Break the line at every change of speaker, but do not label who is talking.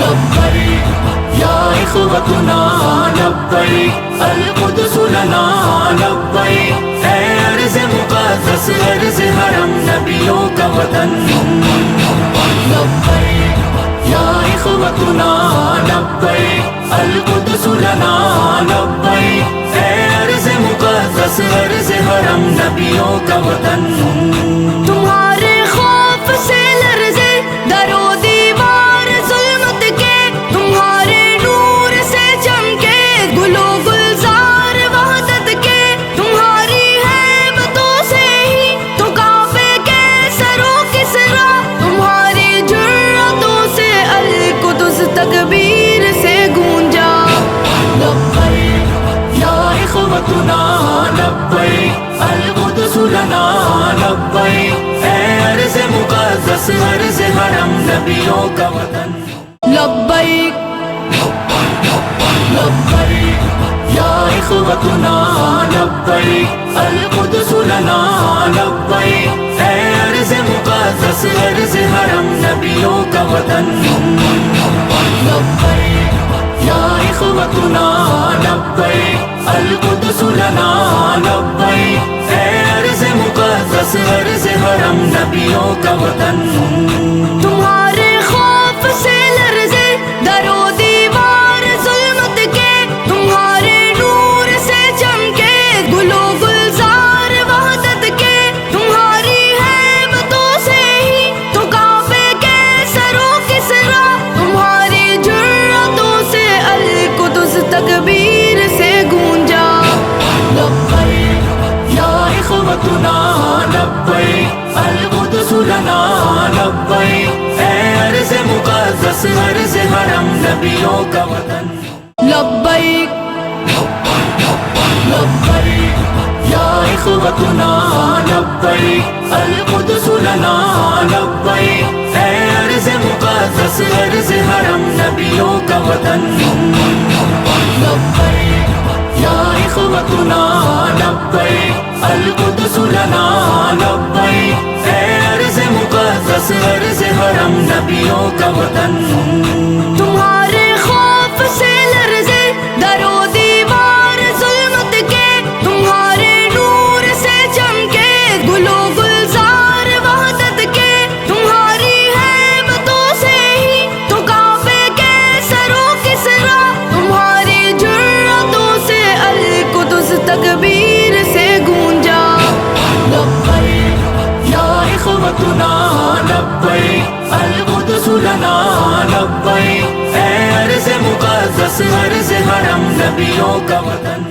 لبیک یا اخوتنا لبیک القدس لنا لبیک اے ارض مقدس ارض حرم نبیوں کا وطن لبیک یا اخوتنا لبیک القدس لنا لبیک اے ارض مقدس ارض حرم نبیوں کا وطن
تمہارے خوف سے لرزے در و دیوار ظلمت کے تمہارے نور سے چمکے گل و گلزار وحدت کے تمہاری ہیبتوں سے ہی تو کعبے کے سرو کسرا تمہاری جرأتوں سے القدس تکبیر سے گونجا
لبیک یا اخوتنا لبیک القدس لنا لبیک اے ارض مقدس ارض حرم نبیوں کا وطن
لبیک
لبیک یا اخوتنا لبیک القدس لنا لبیک اے ارض مقدس ارض حرم نبیوں کا وطن لبیک یا اخوتنا لبیک القدس لنا لبیک اے ارض مقدس ارض حرم نبیوں کا وطن
تمہارے خوف سے لرزے در و دیوار ظلمت کے تمہارے نور سے چمکے گل و گلزار وحدت کے تمہاری ہیبتوں سے ہی تو کعبے کے سرو کسرا تمہاری جرأتوں سے القدس تکبیر سے گونجا
لبیک یا اخوتنا لبیک القدس لنا لبیک اے ارض مقدس ارض حرم نبیوں کا وطن
لبیک
لبیک یا اخوتنا لبیک القدس لنا لبیک اے ارض مقدس ارض حرم نبیوں کا وطن لبیک یا اخوتنا لبیک القدس لنا لبیک اے ارض مقدس ارض حرم نبیوں کا وطن
تمہارے خوف سے لرزے در و دیوار ظلمت کے تمہارے نور سے چمکے گل و گلزار وحدت کے تمہاری ہیبتوں سے ہی تو کعبے کے سرو کسرا تمہاری جرأتوں سے القدس تکبیر سے گونجا
لبیک یا اخوتنا لبیک القدس لنا لبیک اے ارض مقدس ارض حرم نبیوں کا وطن